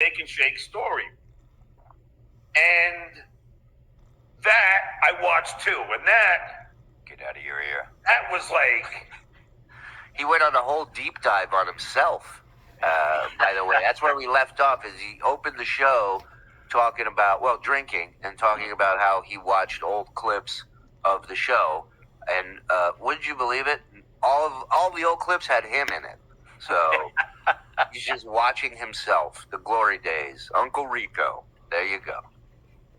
Shake and Shake story. And that I watched too. And that, get out of your ear. That was like... He went on a whole deep dive on himself, by the way. That's where we left off, is he opened the show talking about, drinking, and talking about how he watched old clips of the show. And wouldn't you believe it? All the old clips had him in it. So he's just watching himself, the glory days. Uncle Rico. There you go.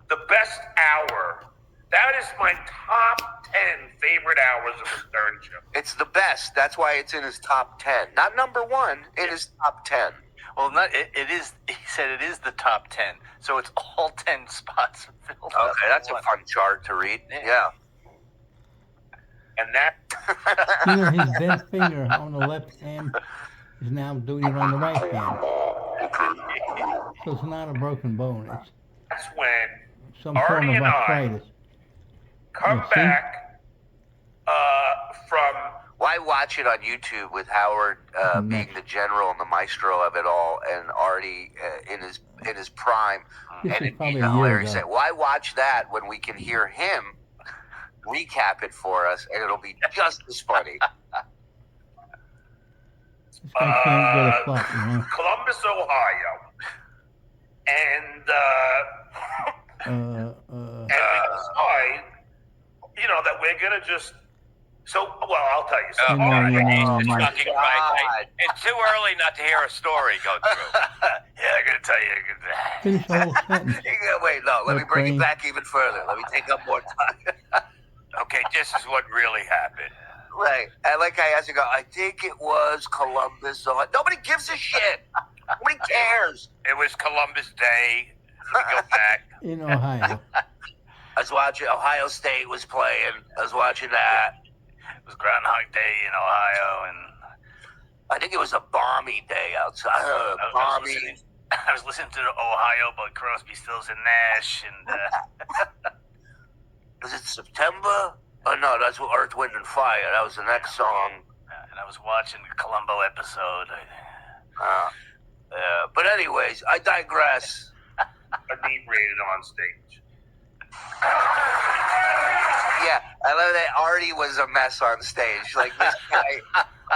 The best hour. That is my top 10 favorite hours of the Stern Show. It's the best. That's why it's in his top 10. Not number one, in his top 10. Well, it is. He said it is the top 10, so it's all 10 spots filled. Okay, that's a fun chart to read. Yeah. And that... His bent finger on the left hand is now doing it on the right hand. So it's not a broken bone. That's when some form of arthritis. Come back from... Why watch it on YouTube with Howard being the general and the maestro of it all, and Artie in his prime, and it'd be hilarious. Why watch that when we can hear him recap it for us, and it'll be just as funny. This guy can't get a fuck, you know? Columbus, Ohio, and we decide, that we're gonna just. I'll tell you. It's too early not to hear a story go through. I'm gonna tell you. Finish the whole sentence. Wait, no. Let me bring it back even further. Let me take up more time. Okay, this is what really happened. Right. And like I asked you, I think it was Columbus. Nobody gives a shit. Nobody cares. It was Columbus Day. Let me go back. In Ohio. I was watching. Ohio State was playing. I was watching that. It was Groundhog Day in Ohio, and I think it was a balmy day outside. I was listening to Ohio by Crosby, Stills, and Nash, and was it September? Oh no, that's Earth, Wind, and Fire. That was the next song. And I was watching the Columbo episode. But anyways, I digress. Inebriated on stage. Yeah, I love that Artie was a mess on stage. Like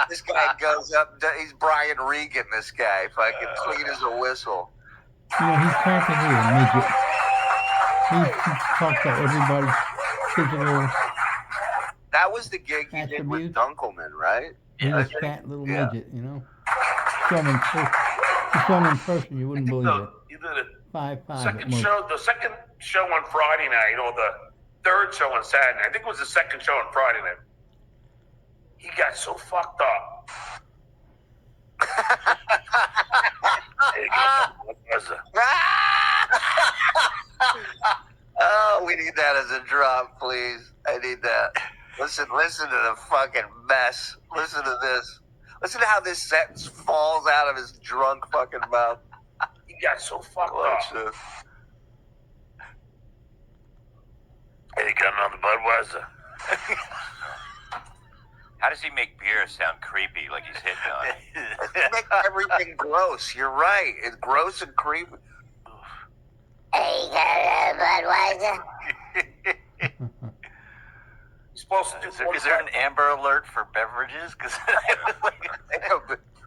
this guy goes up. He's Brian Regan. This guy, fucking clean as a whistle. He's practically a midget. He talks to everybody's physical. That was the gig he did with Dunkelman, right? He's a fat little midget, Show him in person, you wouldn't believe it. You did it. 5'5". The second show on Friday night, or the third show on Saturday night. I think it was the second show on Friday night. He got so fucked up. Oh, we need that as a drop, please. I need that. Listen to the fucking mess. Listen to this. Listen to how this sentence falls out of his drunk fucking mouth. He got so fucked up. Hey, you got another Budweiser? How does he make beer sound creepy, like he's hitting on it? It makes everything gross. You're right. It's gross and creepy. Hey, you got another Budweiser? Supposed to do is there an Amber Alert for beverages? Because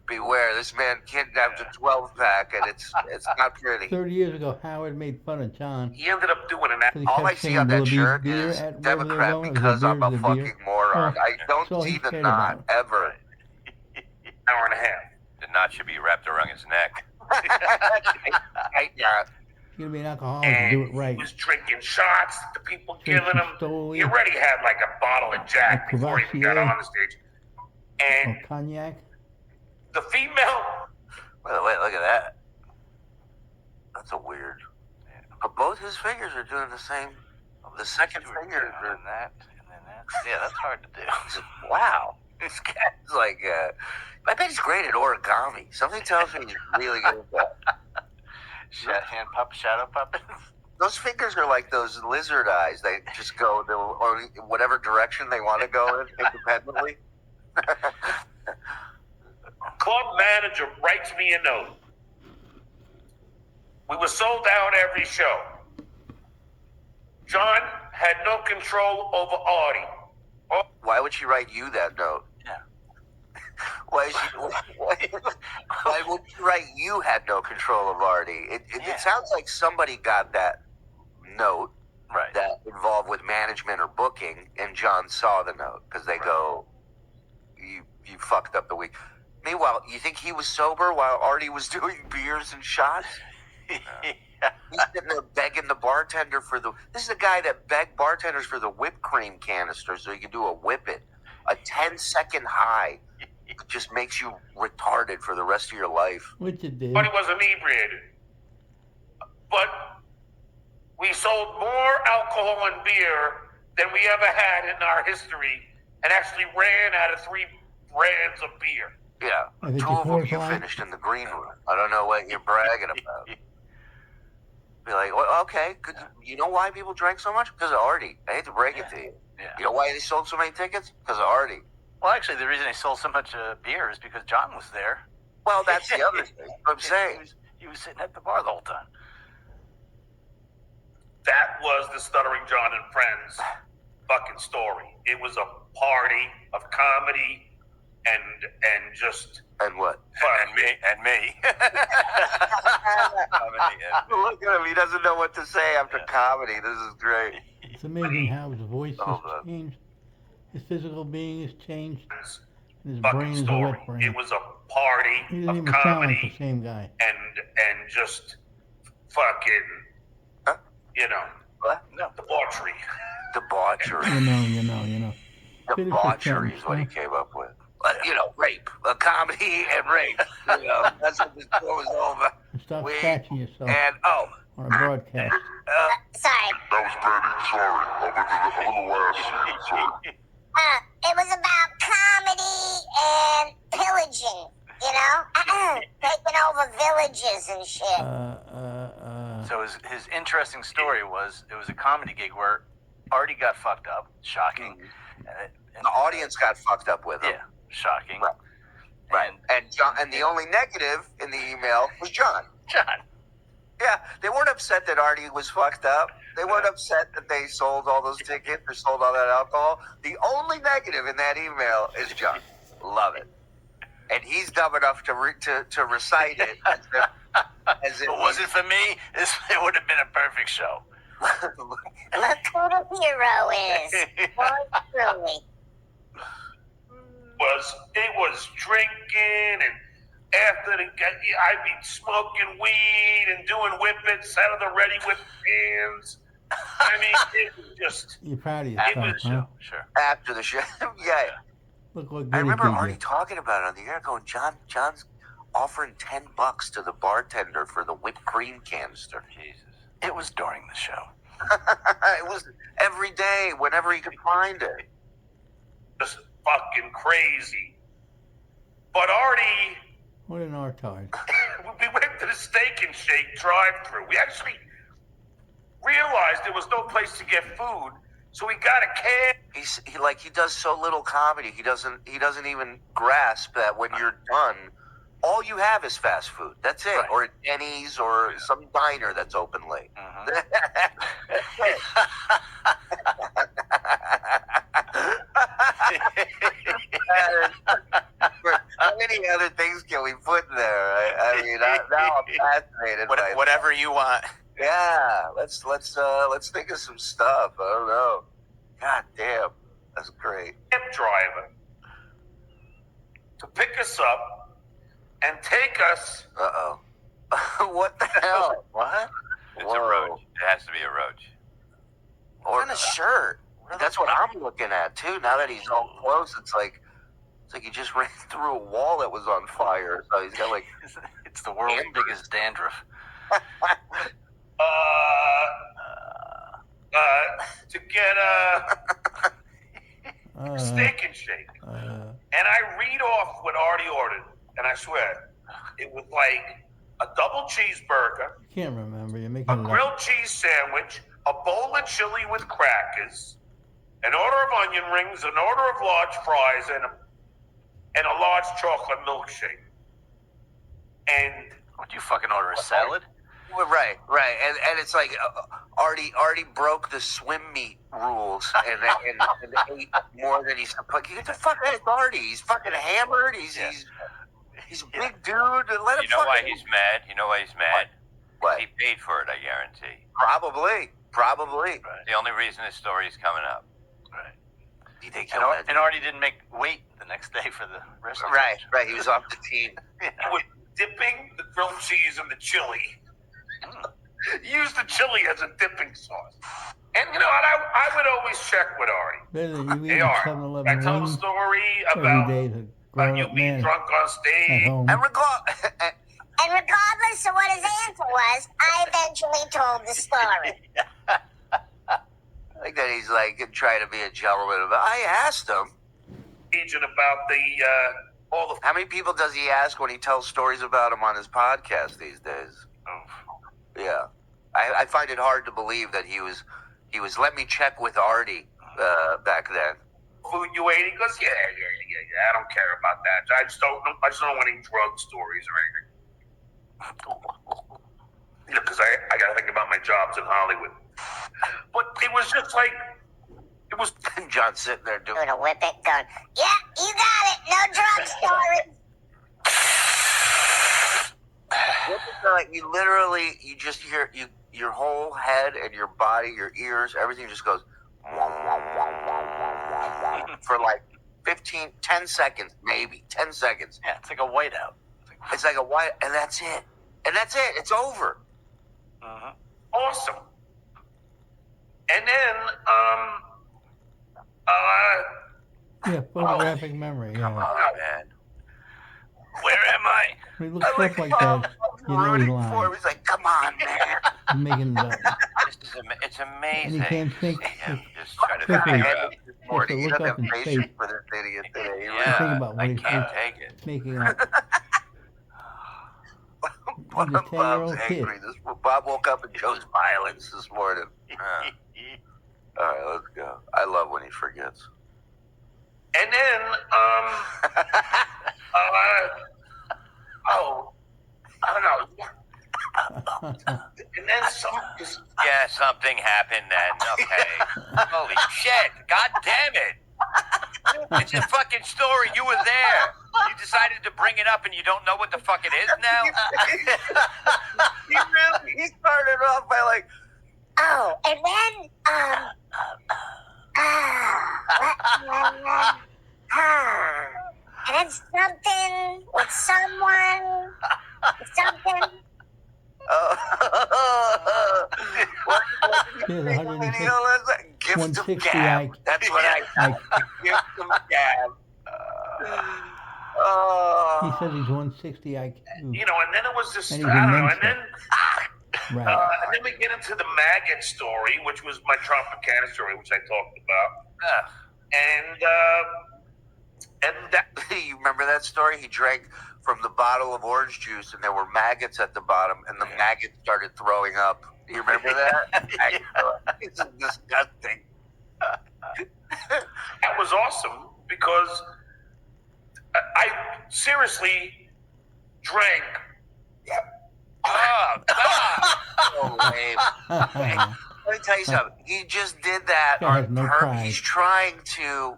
beware, this man kidnapped a 12-pack, and it's not pretty. 30 years ago, Howard made fun of John. He ended up doing an All I see on that shirt is Democrat because I'm a fucking moron. I don't see the knot ever. Hour and a half. The knot should be wrapped around his neck. Yeah. You're gonna be an alcoholic and do it right. He was drinking shots. The people giving him. He already had like a bottle of Jack before he even got on the stage. And cognac. The female. Wait, look at that. That's a weird. But both his fingers are doing the same. The second finger doing that, and then that. Yeah, that's hard to do. Wow. This guy's like, I bet he's great at origami. Something tells me he's really good at that. Shadow puppets. Those fingers are like those lizard eyes. They just go in whatever direction they want to go in independently. Club manager writes me a note. We were sold out every show. John had no control over Artie. Oh, Why would she write you that note? Yeah. Why would she write you had no control of Artie? It sounds like somebody got that note Right. that involved with management or booking, and John saw the note because they go, you fucked up the week. Meanwhile, you think he was sober while Artie was doing beers and shots? He's sitting there begging the bartender for the... This is the guy that begged bartenders for the whipped cream canister so he could do a whip it. A 10-second high. It just makes you retarded for the rest of your life. Which it did. Artie was inebriated. But we sold more alcohol and beer than we ever had in our history, and actually ran out of 3 brands of beer. Yeah. I think 2 you of them you qualified. finished in the green room. I don't know what you're bragging about. Be like, well, okay, you know why people drank so much? Because of Artie. I hate to break it to you. Yeah. You know why they sold so many tickets? Because of Artie. Well, actually, the reason they sold so much beer is because John was there. Well, that's the other thing. I'm saying. He was sitting at the bar the whole time. That was the Stuttering John and Friends fucking story. It was a party of comedy and just And what? fun. And me. Look at him. He doesn't know what to say after comedy. This is great. It's amazing how his voice Oh, has changed. His physical being has changed. And his Fucking brain is a story. wet brain. It was a party He didn't of even sound like comedy the same guy. and just fucking, Huh? you know, What? No. debauchery. Debauchery. You know. Finish your Debauchery is what he sentence, came up with. You know, rape. A comedy and rape. You know, that's what this show is over. huh? And stop We- scratching yourself And, on a broadcast. Sorry. That was Brady. Sorry. I'm a little sorry. It was about comedy and pillaging, you know? Taking over villages and shit. So his interesting story was it was a comedy gig where Artie got fucked up. Shocking. And the audience got fucked up with him. Yeah, shocking. Right. Right. And And John, and the only negative in the email was John. John. Yeah, they weren't upset that Artie was fucked up. They weren't upset that they sold all those tickets or sold all that alcohol. The only negative in that email is John. Love it. And he's dumb enough to recite it as if If it wasn't for me, it would have been a perfect show. Look who the hero is. Yours truly. It was drinking, and after I'd be smoking weed and doing whippets out of the ready whip pans. I mean, it was just. You're proud of After yourself, the show, huh? sure. after the show. Yeah. Look what good I remember he did Artie you. talking about it on the air, going, John's offering $10 to the bartender for the whipped cream canister. Jesus. It was during the show. It was every day, whenever he could find it. Just fucking crazy. But Artie, What an artard. we went to the Steak and Shake drive-thru. We actually realized there was no place to get food, so we got a can. He does so little comedy. He doesn't even grasp that when you're done, all you have is fast food. That's it, Right. or Denny's or some diner that's open late. Mhm. That's it. How many other things can we put in there? I mean, now I'm fascinated. by Whatever you want. Yeah, let's think of some stuff. I don't know. God damn, that's great. Cab driver to pick us up and take us. Uh oh. What the hell? What? It's Whoa. a roach. It has to be a roach. Or a shirt. That's what I'm looking at too. Now that he's all close, it's like he just ran through a wall that was on fire. So he's got like It's the world's biggest dandruff. To get a Steak and Shake. And I read off what Artie ordered, and I swear, it was like a double cheeseburger, Can't remember. You're making a it up. grilled cheese sandwich, a bowl of chili with crackers, an order of onion rings, an order of large fries, and a large chocolate milkshake. And Would you fucking order a salad? Well, right, and it's like Artie broke the swim meet rules and ate more than he's supposed. Get the fuck out of Artie. He's fucking hammered. He's a big dude. Let him. You know why he's mad? You know why he's mad? What? He paid for it, I guarantee. Probably. Right. The only reason his story's coming up. Right. You think And Artie didn't make weight the next day for the rest of the Right. He was off the team. He was dipping the grilled cheese in the chili. Use the chili as a dipping sauce. And you know what? I would always check with Artie. Better than you Hey, eat Art, 7-Eleven I tell a wings story every about day as a you grown-up being man drunk on at stage. home. And And regardless of what his answer was, I eventually told the story. I think that he's like trying to be a gentleman. I asked him. Agent about the all the How many people does he ask when he tells stories about him on his podcast these days? Yeah, I find it hard to believe that he was. Let me check with Artie back then. food you ate. He goes, yeah. I don't care about that. I just don't know any drug stories or anything. You know, because I got to think about my jobs in Hollywood. But it was just like, it was. John sitting there doing. Doing a whip it, going, yeah, you got it. No drug story. You literally, you just hear your whole head and your body, your ears, everything just goes for like 10 seconds, maybe 10 seconds. Yeah, it's like a whiteout. It's like a white, and that's it. It's over. Awesome. And then, Yeah, photographic memory. Yeah. Oh, man. Where am I? When he looks stuff like that, you know he's Rooting for him. lying. He's like, come on, man. He's making it up. It's And amazing. he can't think. Damn, just trying to Quickly. figure out. Morning. He look doesn't up have in patience space. for this idiot today. Yeah, think about what I he's can't thinking. take it. Making up. One He's a of 10-year-old Bob's kid. angry. Bob woke up and chose violence this morning. All right, let's go. I love when he forgets. and then, I don't know. And then Yeah, something happened then. Okay. Holy shit. God damn it. It's a fucking story. You were there. You decided to bring it up and you don't know what the fuck it is now? He started off by like, Oh, and then, and then something with someone, something. There's Gift 160 of gab. That's what I gift of gab. He says he's 160 IQ. you know, and then it was just, I And don't he's know, immense. and then, Right. and then we get into the maggot story, which was my Tropicana story, which I talked about. And that, You remember that story? He drank from the bottle of orange juice, and there were maggots at the bottom, and the maggots started throwing up. You remember that? It's disgusting. that was awesome because I seriously drank. Oh, God. Oh, lame. Let me tell you something. He just did that Guy has on no purpose. pride. He's trying to.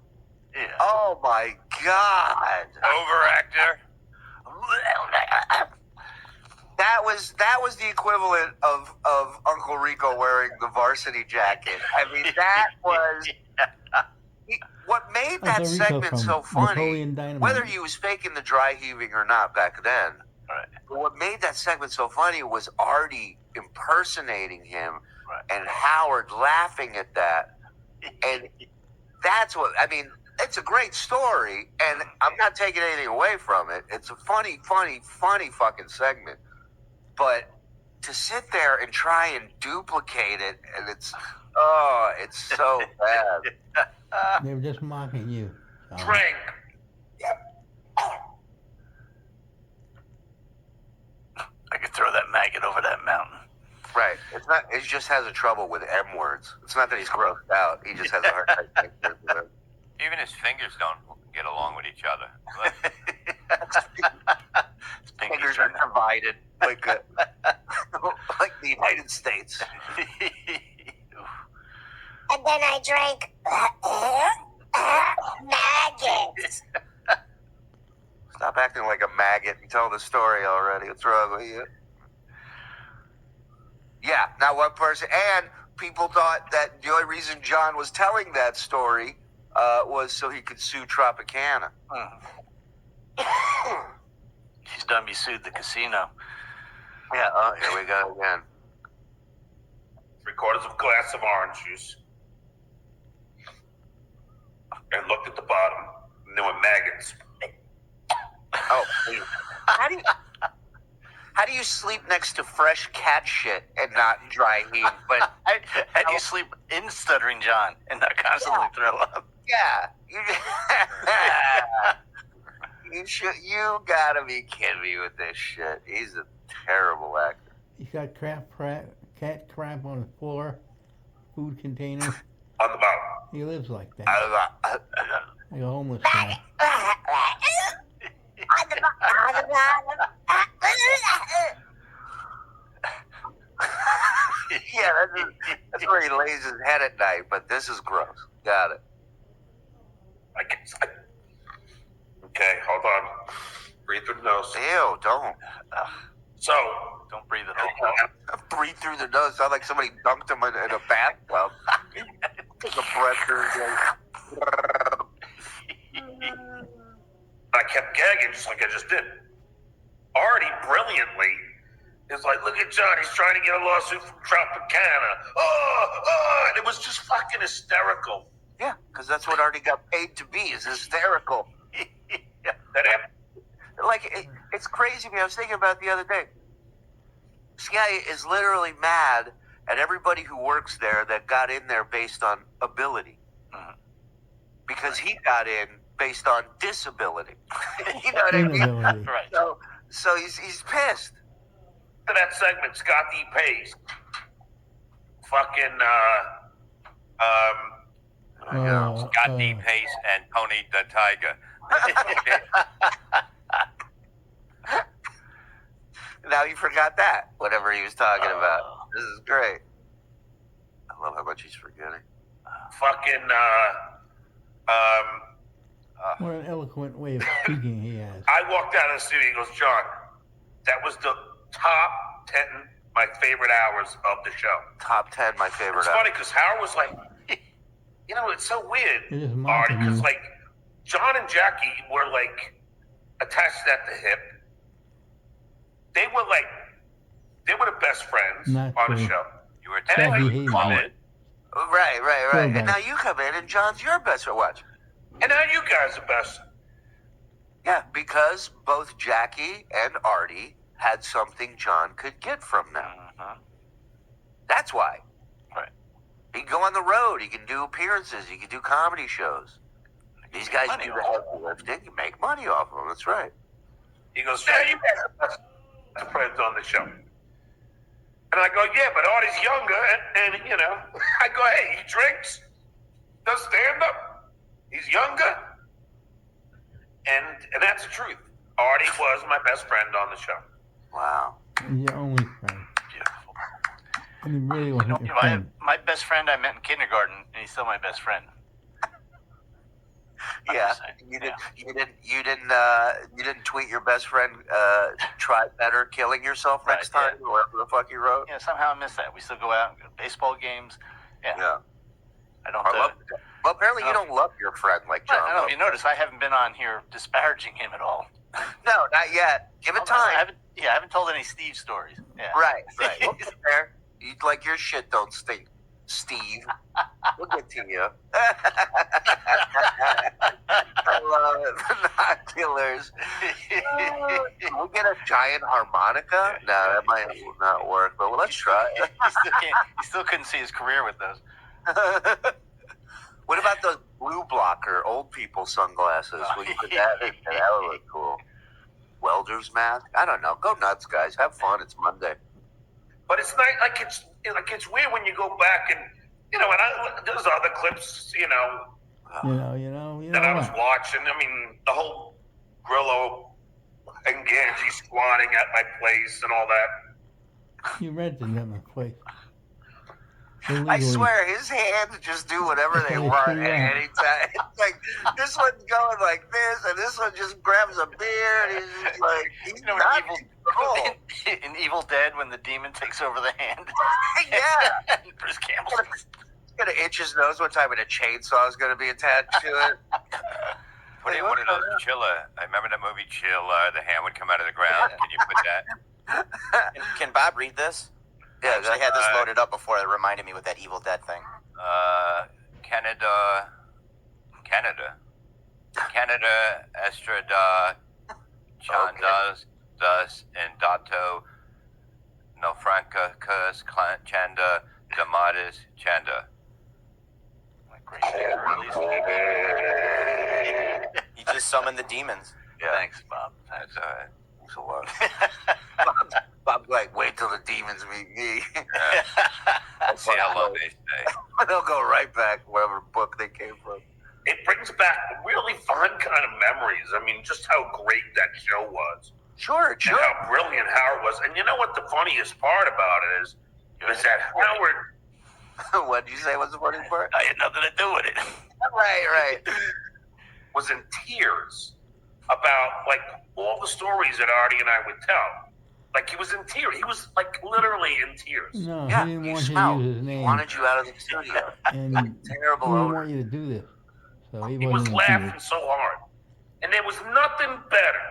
Yeah. Oh my God! Overactor. That was the equivalent of Uncle Rico wearing the varsity jacket. I mean, that was what made that Uncle Rico segment from so funny. Napoleon Dynamite. Whether he was faking the dry heaving or not back then, Right. but what made that segment so funny was Artie impersonating him Right. and Howard laughing at that. And that's what, I mean, it's a great story, and I'm not taking anything away from it. It's a funny fucking segment. But to sit there and try and duplicate it, and it's so bad. They were just mocking you. So. Drank. I could throw that maggot over that mountain. Right. It's not. He just has a trouble with M words. It's not that he's grossed out. He just has a hard time saying words. Even his fingers don't get along with each other. His Fingers are divided. like like the United States. And then I drank maggots. Stop acting like a maggot and tell the story already. What's wrong with you? Yeah, now one person, and people thought that the only reason John was telling that story was so he could sue Tropicana. He's done. He sued the casino. Yeah, here we go again. 3/4 of a glass of orange juice. And looked at the bottom, and there were maggots. Oh, how do you sleep next to fresh cat shit and not dry heat? But How do you sleep in Stuttering John and not constantly throw up? yeah, you gotta be kidding me with this shit. He's a terrible actor. He's got cat crap on the floor, food containers. On the bottom. He lives like that, I like a homeless guy. On the bottom. yeah, that's where he lays his head at night. But this is gross. Got it. Okay, hold on. Breathe through the nose. Ew, don't. So, Don't breathe at all. Breathe through the nose. Sound like somebody dunked him in a bathtub. Take a breath through. I kept gagging just like I just did. Artie brilliantly is like, look at John, he's trying to get a lawsuit from Tropicana. And it was just fucking hysterical. Yeah, because that's what Artie got paid to be. Is hysterical. That happened. Like it's crazy. I was thinking about it the other day. This guy is literally mad at everybody who works there that got in there based on ability, because he got in based on disability. You know what I mean? Inability. Right. So he's pissed. To that segment, Scott D. Pays. Fucking, Scott D. Pace and Tony the Tiger. Now you forgot that. Whatever he was talking about. This is great. I love how much he's forgetting. fucking, What an eloquent way of speaking he has. I walked out of the studio, he goes, John, that was the top 10 my favorite hours of the show. Top 10, my favorite. It's funny because Howard was like, you know, it's so weird, It is Artie, mocking because you. like John and Jackie were like attached at the hip. They were the best friends Not on the true. show. You were And Jackie then hated you come you. in, Right. Throwback. And now you come in and John's your best friend. Watch. and now you guys are best. Yeah, because both Jackie and Artie had something John could get from them. That's why. Right. He can go on the road. He can do appearances. He can do comedy shows. These guys Money do off the heavy lifting. You make money off of them. That's right. He goes, yeah, you guys are best friends on the show. And I go, yeah, but Artie's younger, and you know, I go, hey, he drinks, does stand up, he's younger, and that's the truth. Artie was my best friend on the show. Wow. He's your only friend. Beautiful. And he really wasn't your I friend. have my best friend I met in kindergarten, and he's still my best friend. Yeah. saying, You didn't tweet your best friend. Try better killing yourself next Right, time. Or whatever the fuck you wrote. Yeah, somehow I miss that. We still go out and go to baseball games. Yeah. Yeah. I don't. I love. Well, apparently you don't love your friend like John. I don't know. loves. You notice I haven't been on here disparaging him at all. No, not yet. Give it I time. haven't told any Steve stories. Yeah. Right. We'll get there. You like your shit don't stink, Steve. We'll get to you. I love it. Binoculars. We'll get a giant harmonica. No, that might not work, but let's try. He still couldn't see his career with those. What about those blue blocker old people sunglasses? Will you put that in? That would look cool. Welder's mask? I don't know. Go nuts, guys. Have fun. It's Monday. But it's not like it's weird when you go back and you know, and there's other clips, you know, You know that I was what? watching. I mean, the whole Grillo and Ganji squatting at my place and all that. You rented them a place. I Illegally. swear, his hands just do whatever they They want threw you out. anytime. It's like this one's going like this, and this one just grabs a beer, and he's just like, he's You know, not in Evil, in control. in Evil Dead, when the demon takes over the hand. Yeah. Bruce Campbell. He's gonna itch his nose one time, and a chainsaw is gonna be attached to it. Put in one of those chiller. I remember that movie Chiller. The hand would come out of the ground. Can you put that? Can Bob read this? Yeah, I actually had this loaded up before. It reminded me with that Evil Dead thing. Canada, Estrada, Chandas, Das, and Dato, No Franca, Cus, Chanda, Damatis, Chanda. Like great release. He just summoned the demons. Yeah. Thanks, Bob. That's all right. Thanks a lot. Bob's like, wait till the demons meet me. Let's see how long they stay. They'll go right back wherever book they came from. It brings back really fun kind of memories. I mean, just how great that show was. Sure, And how brilliant Howard was. And you know what the funniest part about it is that Howard What did you say was the funniest part? I had nothing to do with it. Right. was in tears about like all the stories that Artie and I would tell. Like he was in tears. He was like literally in tears. No, Yeah, he didn't you want you smell. to use his He name. wanted you out of the studio. And he Terrible didn't odor. want you to do this. So he He was wasn't in laughing tears. so hard. And there was nothing better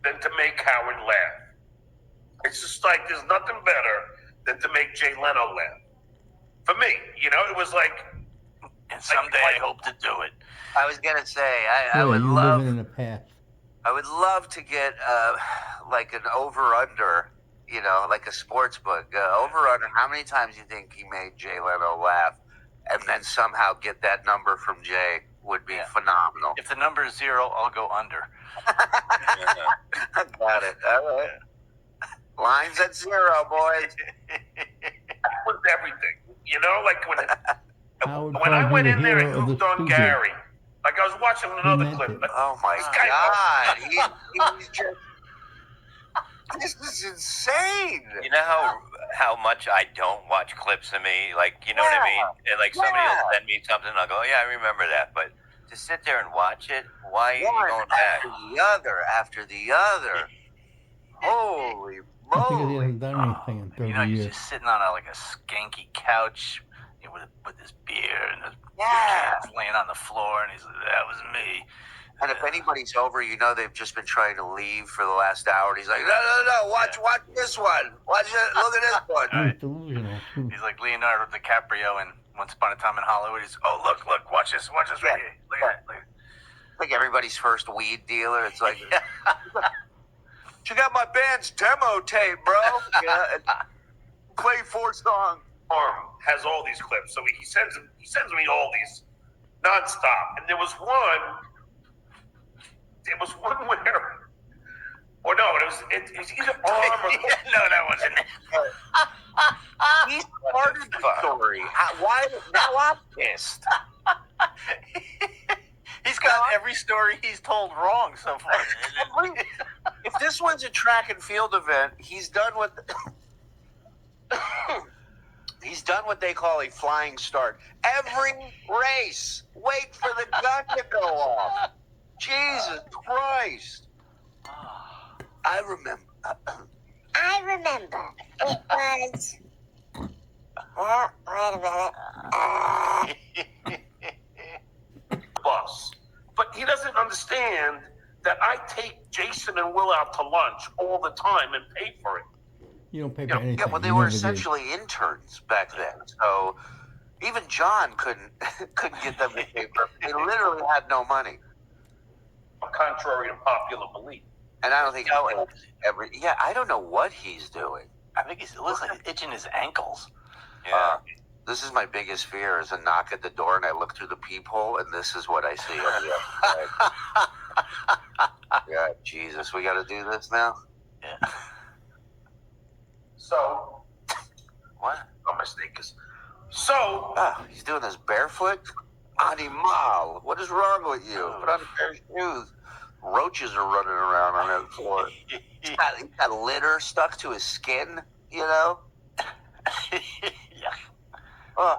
than to make Howard laugh. It's just like there's nothing better than to make Jay Leno laugh. For me, you know, it was like, And someday I hope to do it. I was gonna say, I Yeah, would you love, living in the past. I would love to get like an over under, you know, like a sports book over under. How many times you think he made Jay Leno laugh, and then somehow get that number from Jay would be Yeah. phenomenal. If the number is 0, I'll go under. Got it. All right. Lines at 0, boys. that was everything. You know, like Howard when I called went you in the there hero and of the hooped on studio. Gary, like I was watching another meant clip. it. Like, Oh my This guy- God. He's just. This is insane. You know how much I don't watch clips of me, like you know what I mean? And like somebody will send me something, and I'll go, yeah, I remember that. But to sit there and watch it, why are you One going back? after the other. Holy That's because he moly. hasn't done anything in 30 You know, he's years. just sitting on like a skanky couch, you know, with his beer and his Yeah. cans laying on the floor, and he's like, "That was me." And if anybody's over, you know they've just been trying to leave for the last hour. And he's like, no, watch this one. Watch it. Look at this one. He's delusional. too. He's like Leonardo DiCaprio in Once Upon a Time in Hollywood. He's, oh, look, watch this right here. Look at it. Like everybody's first weed dealer. It's like, check out my band's demo tape, bro. Yeah, and play 4 songs. Arm has all these clips, so he sends me all these nonstop. And there was one where, or no, it was either Arm or No, that wasn't it. He started the story. Why? Now I'm pissed. He's got every story he's told wrong so far. If this one's a track and field event, he's done what he's done what they call a flying start. Every race, wait for the gun to go off. Jesus Christ! I remember. I remember. It was. Oh, wait a minute. bus. But he doesn't understand that I take Jason and Will out to lunch all the time and pay for it. You don't pay for anything. Yeah, well, they You were never did. essentially interns back then, so even John couldn't get them to pay for it. They literally had no money, Contrary to popular belief. and I don't think he ever. Yeah, I don't know what he's doing. I think it looks like he's itching his ankles. Yeah. This is my biggest fear: is a knock at the door, and I look through the peephole, and this is what I see on the outside. God, Jesus, we got to do this now. Yeah. So, What? on my sneakers. So, Ah, he's doing this barefoot. Animal, what is wrong with you? Put on a pair of shoes. roaches are running around on that floor. He's got litter stuck to his skin, you know? Yeah. Oh.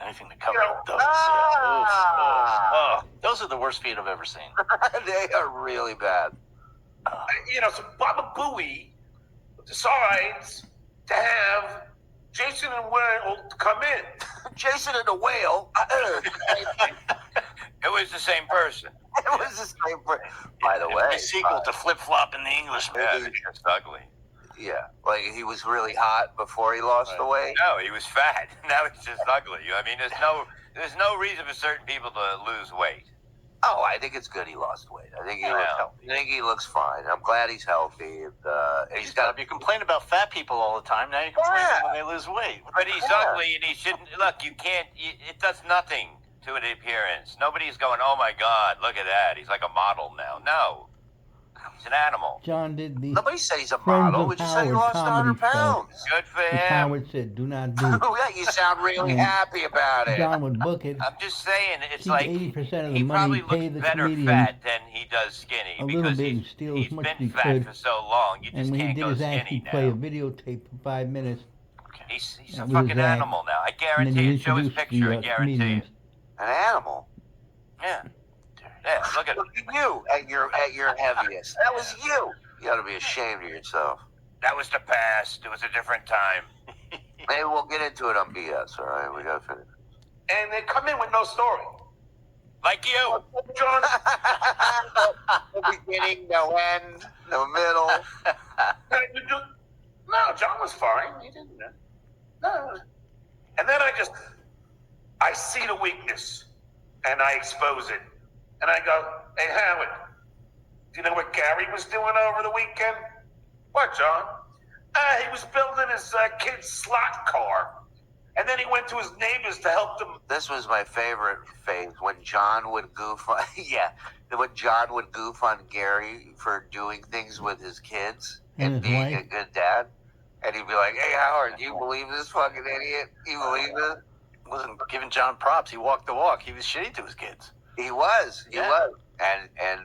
Anything to cover You know, up those. Yeah. Those are the worst feet I've ever seen. They are really bad. So Baba Booey decides to have Jason and Will come in. Jason and the whale. It was the same person. It was the same. By the way, The sequel to Flip Flop in the English movie. Yeah, it's just ugly. yeah, like he was really hot before he lost the weight. No, he was fat. Now he's just ugly. I mean, there's no reason for certain people to lose weight. Oh, I think it's good he lost weight. I think he looks healthy. I think he looks fine. I'm glad he's healthy. And, he's got. You complain about fat people all the time. Now you complain when they lose weight. But he's ugly, and he shouldn't. Look, you can't. It does nothing to an appearance. Nobody's going, oh my God, look at that. He's like a model now. No, he's an animal. John did the Nobody said he's a Friends model. of We just said he Howard lost comedy 100 pounds. Good for which him. Howard said, do not do. Oh, yeah, you sound really And happy about it. John would book it. I'm just saying, it's Keep like 80% of the he money, probably pay looks the better comedian fat than he does skinny a little because bit and he's steal as much been as he fat could. for so long. You And just when he can't did go his act, skinny he'd play a now. videotape for 5 minutes. He's That a was fucking his act. animal now. I And then guarantee he it. Show his introduced picture. the I guarantee comedians. it. An animal. Yeah. Yeah. Look at Look at you at your heaviest. That was you. You ought to be ashamed of yourself. that was the past. It was a different time. Maybe we'll get into it on BS, all right? We got to finish. And they come in with no story. Like you. John, No beginning, no end, no middle. no, John was fine. He didn't. No. And then I see the weakness, and I expose it. And I go, hey, Howard, do you know what Gary was doing over the weekend? What, John? He was building his kid's slot car. And then he went to his neighbors to help them. This was my favorite phase when John would goof on, when John would goof on Gary for doing things with his kids and his being a wife. good dad. And he'd be like, hey, Howard, do you believe this fucking idiot? You believe this? Wasn't giving John props. He walked the walk. He was shitty to his kids. He was. And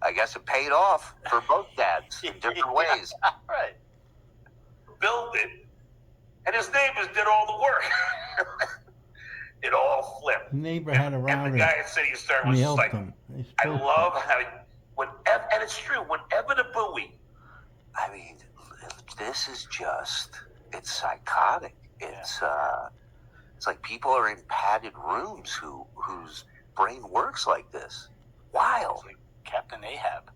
I guess it paid off for both dads in different ways. Right. Build it, and his neighbors did all the work. It all flipped. The neighbor had a And router the guy at City Star and was he just helped like, him. They I spoke love how, whenever, and it's true, whenever the buoy, I mean, this is just, it's psychotic. It's like people are in padded rooms whose brain works like this. Wild. Like Captain Ahab.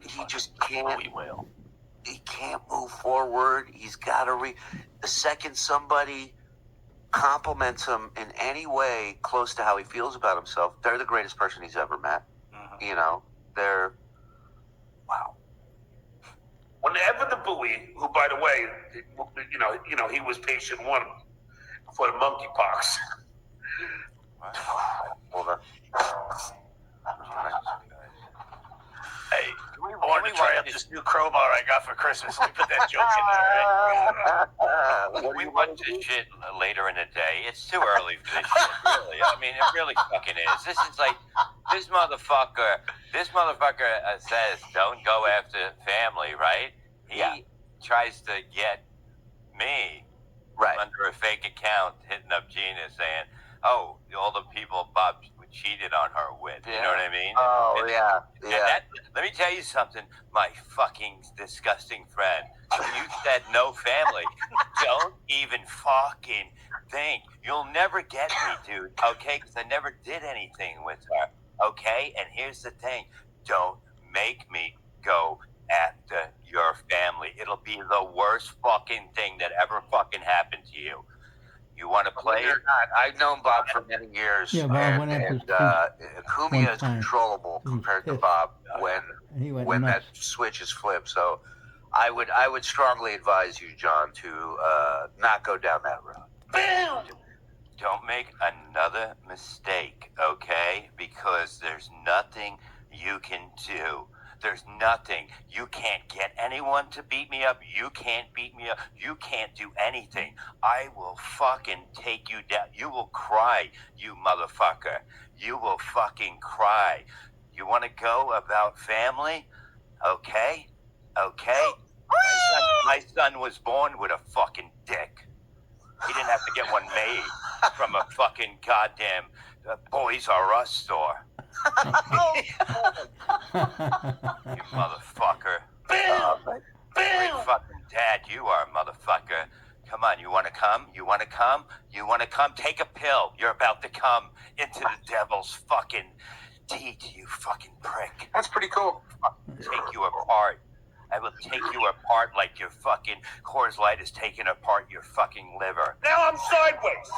He just can't. We will. He can't move forward. He's got to the second somebody compliments him in any way close to how he feels about himself, they're the greatest person he's ever met. Mm-hmm. You know, they're wow. whenever the buoy, who by the way, he was patient one for the monkeypox. Hold on. Hey, I wanted to try out this new crowbar I got for Christmas. Let me put that joke in there. Right? We watch this shit later in the day. It's too early for this shit, really. I mean, it really fucking is. This is like, this motherfucker says, don't go after family, right? He tries to get me under a fake account, hitting up Gina saying, oh, all the people Bob cheated on her with. You know what I mean? Oh, And let me tell you something, my fucking disgusting friend. You said no family. Don't even fucking think. You'll never get me, dude, okay? Because I never did anything with her, okay? And here's the thing. Don't make me go after your family. It'll be the worst fucking thing that ever fucking happened to you. You want to play? They're not. I've known Bob for many years. Yeah, Bob went after Kumia is time. controllable He was compared to pissed. Bob And he went when that nuts. switch is flipped. So I would strongly advise you, John, to not go down that road. Boom! Don't make another mistake, okay? Because there's nothing you can do. There's nothing. You can't get anyone to beat me up. You can't beat me up. You can't do anything. I will fucking take you down. You will cry, you motherfucker. You will fucking cry. You want to go about family? Okay. My son was born with a fucking dick. He didn't have to get one made from a fucking goddamn Boys R Us store. You motherfucker. Great fucking dad you are, motherfucker. Come on, you want to come? You want to come? You want to come? Take a pill. You're about to come into the devil's fucking teeth, you fucking prick. That's pretty cool. Take you apart. I will take you apart like your fucking Coors Light is taking apart your fucking liver. Now I'm sideways.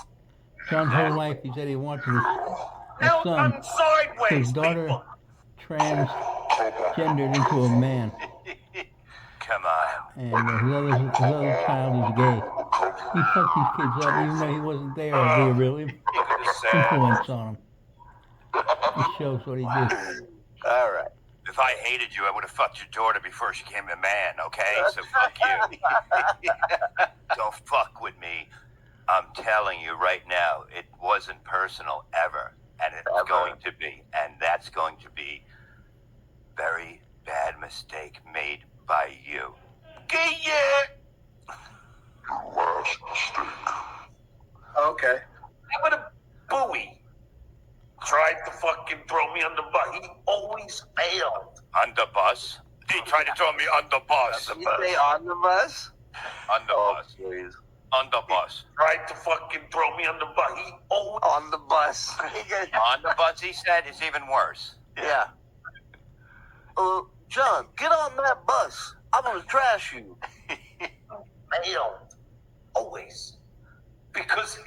John's whole life he said he wanted his Now son, I'm sideways, his daughter people. transgendered into a man, Come on. and his other child is gay. He fucked these kids up even though he wasn't there to be a real You could have said, influence on them. This shows what he did. All right. if I hated you, I would have fucked your daughter before she became a man, okay? So fuck you. Don't fuck with me. I'm telling you right now, it wasn't personal ever. And it's going to be. And that's going to be very bad mistake made by you. Get ya! Okay. How about a Bowie? Tried to fucking throw me on the bus. He always failed. On the bus? He tried to throw me on the bus. You say on the bus? On the Oh, bus. please. On the bus. Tried to fucking throw me on the bus. He always. On the bus. On the bus, he said, is even worse. Yeah. John, get on that bus. I'm gonna trash you. Failed. Always. Because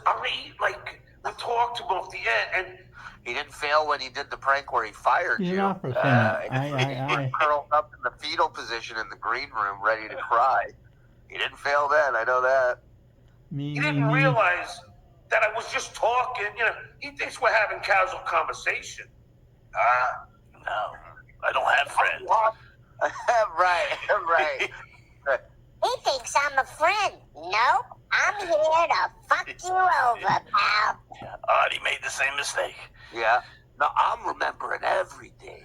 I, like, we talked to him off the end, and He didn't fail when he did the prank where he fired He's an you. opera singer. He curled up in the fetal position in the green room, ready to cry. He didn't fail then. I know that. he didn't realize that I was just talking. You know, he thinks we're having casual conversation. No, I don't have friends. right. He thinks I'm a friend. No, I'm here to fuck you over, pal. Artie made the same mistake. Yeah. No, I'm remembering everything.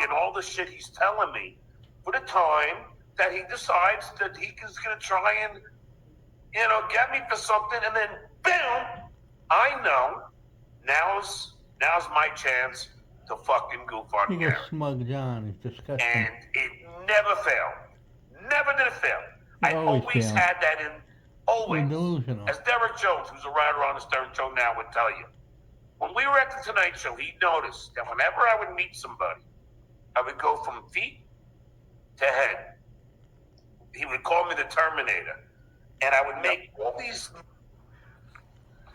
And all the shit he's telling me for the time that he decides that he is going to try and, you know, get me for something, and then, boom, I know now's my chance to fucking goof on He goes Gary. smug John. He's disgusting. And it never failed. Never did it fail. I always always failed. had that in, always. He's delusional. As Derek Jones, who's a writer on the Derek Show now, would tell you. When we were at the Tonight Show, he noticed that whenever I would meet somebody, I would go from feet to head. He would call me the Terminator. And I would make all these...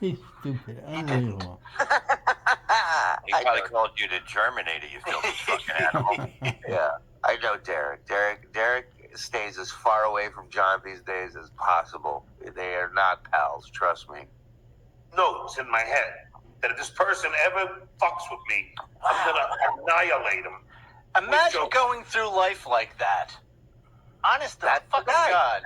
He's stupid. Unbelievable. He probably called you the Germinator, you filthy fucking animal. Yeah, I know Derek. Derek stays as far away from John these days as possible. They are not pals, trust me. notes in my head that if this person ever fucks with me, I'm going to annihilate him. Imagine Joke. going through life like that. Honest to That's the fucking guy. God.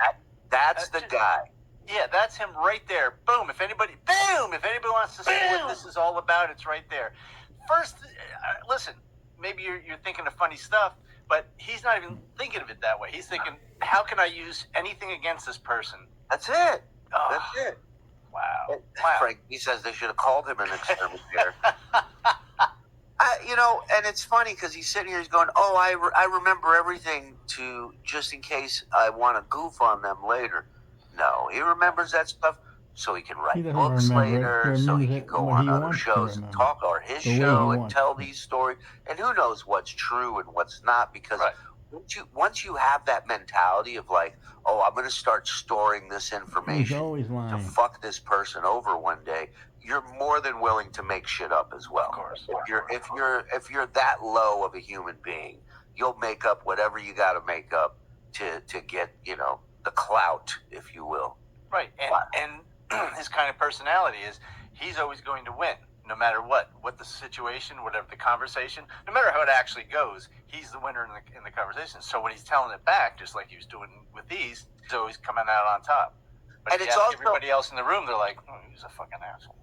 That's the guy. Yeah, that's him right there. Boom. If anybody wants to see what this is all about, it's right there. First, listen, maybe you're thinking of funny stuff, but he's not even thinking of it that way. He's thinking, how can I use anything against this person? That's it. Oh, That's it. wow. Frank, he says they should have called him an exterminator. And it's funny because he's sitting here, he's going, "Oh, I remember everything to just in case I want to goof on them later." No, he remembers that stuff so he can He write doesn't books remember it. later, He so he remembers can go what on he other wants to shows and remember. talk, or his The way he show and wants tell to. these stories. And who knows what's true and what's not? Because Right. once you have that mentality of like, "Oh, I'm going to start storing this He's information always to lying. fuck this person over one day," you're more than willing to make shit up as well. Of course. If you're that low of a human being, you'll make up whatever you got to make up to get the clout, if you will. Right. And his kind of personality is he's always going to win, no matter what the situation, whatever the conversation, no matter how it actually goes, he's the winner in the conversation. So when he's telling it back, just like he was doing with these, he's always coming out on top. But And if it's you ask also- everybody else in the room, they're like, he's a fucking asshole.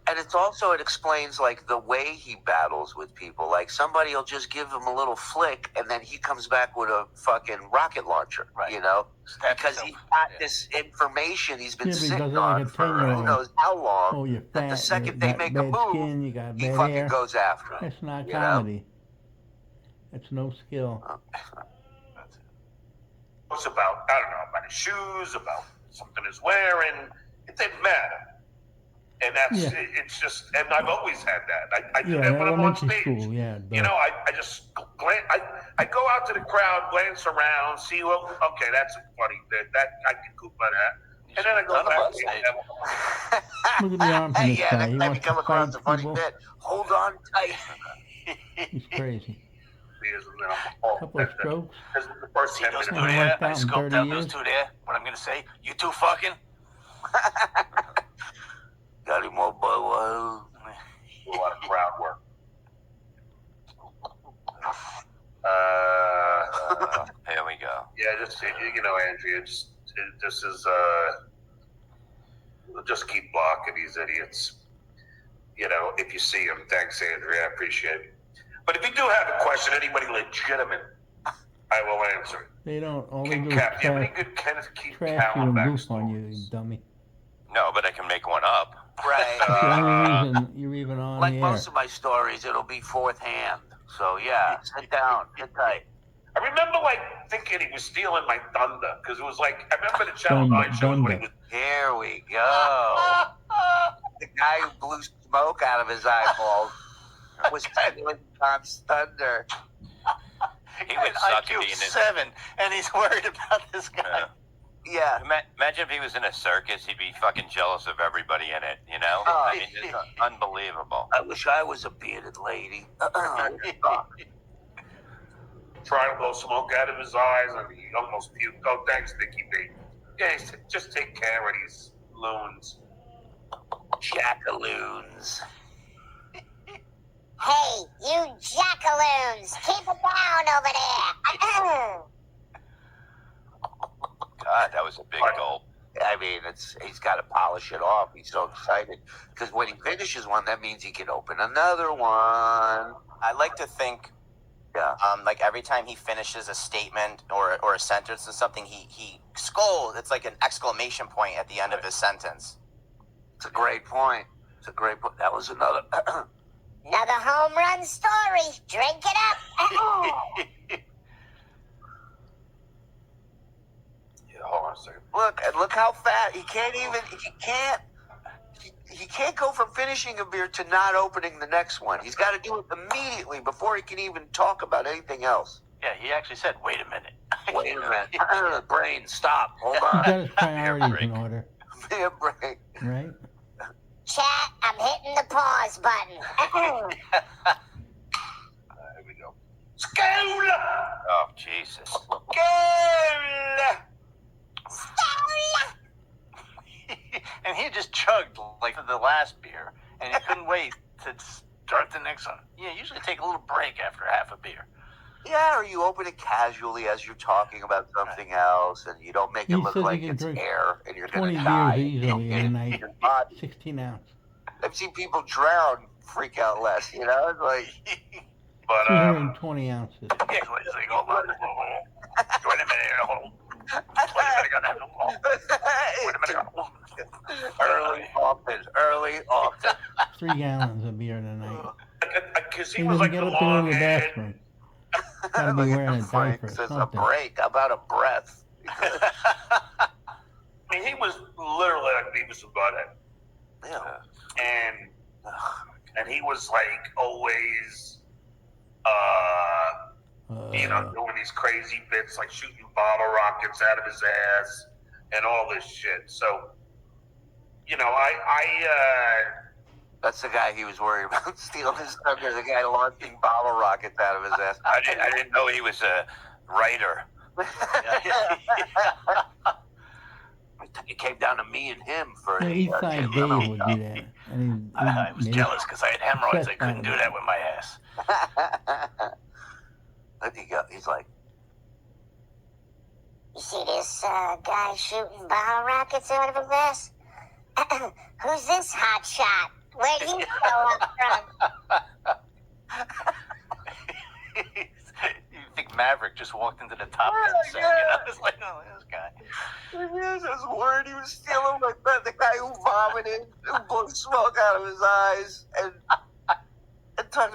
And it's also, it explains like the way he battles with people. Like somebody will just give him a little flick and then he comes back with a fucking rocket launcher, Right. you know? Stab Because yourself. he's got Yeah. this information he's been Yeah, but he sitting does it like on a for 10-year-old. who knows how long. Oh, you're That fat. the You second they got make a bad move, skin. You got he bad fucking hair. goes after him. That's not you know? comedy. That's no skill. That's it. It's about, I don't know, about his shoes, about something he's wearing. It didn't matter. And that's, Yeah. it's just, and I've always had that. I do Yeah, that when I'm on elementary stage. school. Yeah. You know, I just glance, I go out to the crowd, glance around, see, well, okay, that's a funny bit. That, I can cook by that. And then I go None of back us, to eh? Look at the arm from this Yeah, guy. next He time you wants come to across fight a funny people. bit, hold on tight. He's crazy. a Couple of strokes. Because the first See 10 those minutes. two Hasn't there? worked I out in scoped 30 out years. those two there. What I'm gonna say? You two fucking? Got him all by one. A lot of crowd work. Here we go. Yeah, just, you know, Andrea, this is, just keep blocking these idiots. You know, if you see them. Thanks, Andrea. I appreciate it. But if you do have a question, anybody legitimate, I will answer it. They don't. All they King do is Cap, do you have any trash, good Kenneth Keith trash you and Cowan goof on you, backstories? you dummy. No, but I can make one up. Right. That's the only reason you're even on Like the air. most of my stories, it'll be fourth hand. So yeah, sit down, get tight. I remember, like, thinking he was stealing my thunder, because it was like, I remember the Channel Thunder, 9 shows when he thunder. was... Here we go. The guy who blew smoke out of his eyeballs was stealing Tom's thunder. He would suck at IQ being in. 7, and he's worried about this guy. Yeah. Imagine if he was in a circus, he'd be fucking jealous of everybody in it, you know? Oh. I mean, it's unbelievable. I wish I was a bearded lady. trying to blow smoke out of his eyes, and he almost puked. Oh, thanks, Nicky B. Yeah, he said, just take care of these loons. Jackaloons. Hey, you jackaloons, keep it down over there. God, that was a big gulp. I mean, he's got to polish it off. He's so excited because when he finishes one, that means he can open another one. I like to think, Yeah. like every time he finishes a statement or a sentence or something, he scolds. It's like an exclamation point at the end of his sentence. It's a great point. It's a great point. That was another. Another home run story. Drink it up. Yeah, hold on a second. Look how fat he can't go from finishing a beer to not opening the next one. He's got to do it immediately before he can even talk about anything else. Yeah, he actually said, "Wait a minute." Wait a minute. Brain, stop. Hold He's on. got his priorities break. in order, Beer break. right? Chat, I'm hitting the pause button. Here we go. School! Oh, Jesus. School! And he just chugged like the last beer, and he couldn't wait to start the next one. Yeah, usually take a little break after half a beer. Yeah, or you open it casually as you're talking about something else, and you don't make it He look says he like can it's drink air, and you're 20 gonna die. beers easily in a night. Your body. 16 ounce. I've seen people drown, freak out less. You know, it's like But, 220 ounces. Yeah, so he's like, hold on. Wait a minute, hold. Wait a minute, gonna have to Wait a minute. early, often. 3 gallons of beer in a night. because He he was doesn't like get the up to go long to the head. bathroom. Gotta be wearing a Frank diaper or says a something. break. How about a breath? I mean, he was literally like Beavis and Butthead. Yeah. And he was like always, you know, doing these crazy bits like shooting bottle rockets out of his ass and all this shit. So, you know, That's the guy he was worried about stealing his thunder. The guy launching bottle rockets out of his ass. I didn't know he was a writer. It came down to me and him for Yeah, East Side Jim Dave Rome. would do that. And I was jealous because I had hemorrhoids. I couldn't do that with my ass. Let me go. He's like, You see this guy shooting bottle rockets out of his ass? Who's this hot shot? Where'd he show up from? You think Maverick just walked into the Top Gun set? yeah. You know, it's like, oh, this guy. Yes, I was worried he was stealing my pen. The guy who vomited, who blew smoke out of his eyes, and talked